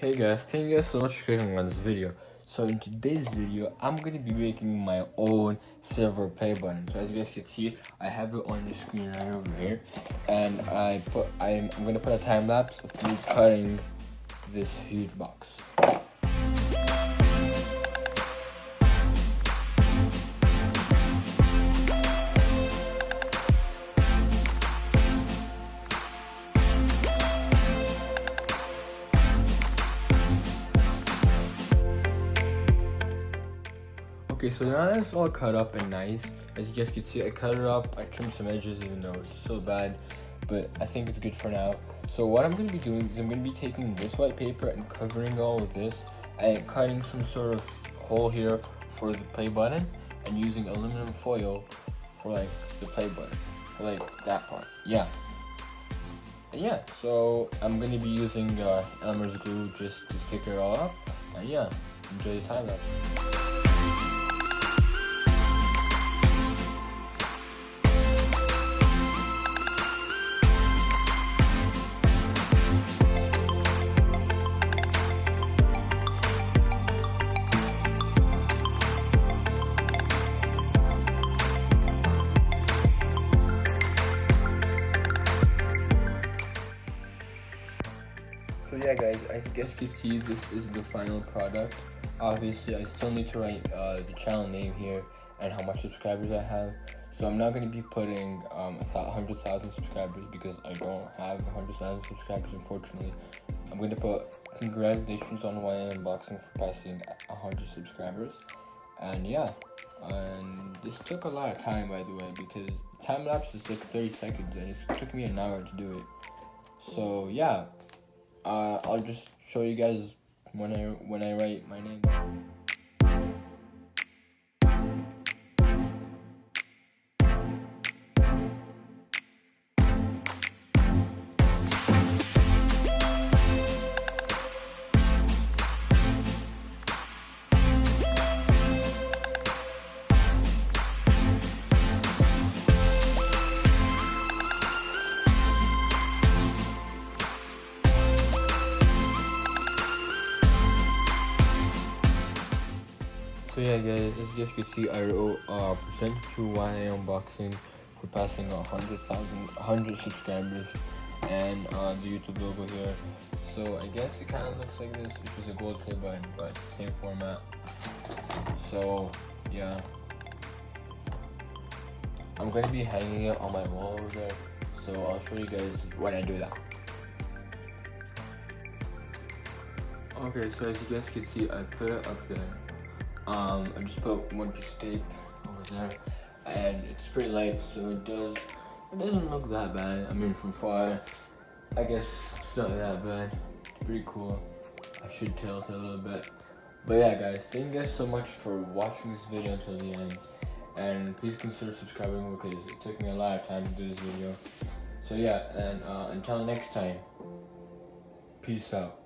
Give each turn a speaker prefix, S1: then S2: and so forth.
S1: Hey guys, thank you guys so much for clicking on this video. So in today's video, I'm going to be making my own silver play button. So as you guys can see, I have it on the screen right over here. And I'm going to put a time lapse of me cutting this huge box. Okay, so now that it's all cut up and nice, as you guys can see, I cut it up, I trimmed some edges even though it's so bad, but I think it's good for now. So what I'm going to be doing is I'm going to be taking this white paper and covering all of this and cutting some sort of hole here for the play button and using aluminum foil for like the play button, for like that part, yeah. And yeah, so I'm going to be using Elmer's glue just to stick it all up, and yeah, enjoy the time lapse. So yeah guys, I guess you can see this is the final product. Obviously I still need to write the channel name here and how much subscribers I have. So I'm not going to be putting 100,000 subscribers because I don't have 100,000 subscribers, unfortunately. I'm going to put congratulations on YN Unboxing for passing 100 subscribers. And yeah, and this took a lot of time by the way, because time lapse is like 30 seconds and it took me an hour to do it. So yeah, I'll just show you guys when I write my name. So yeah guys, as you guys can see, I wrote percent to YN Unboxing for passing 100 subscribers, and the YouTube logo here. So I guess it kind of looks like this, which is a gold play button, but it's the same format. So yeah, I'm going to be hanging it on my wall over there, so I'll show you guys when I do that. Okay, so as you guys can see, I put it up there. I just put one piece of tape over there, and it's pretty light, so it doesn't look that bad. I mean, from far, I guess it's not that bad. It's pretty cool. I should tilt it a little bit. But yeah guys, thank you guys so much for watching this video until the end, and please consider subscribing because it took me a lot of time to do this video. So yeah, and until next time, peace out.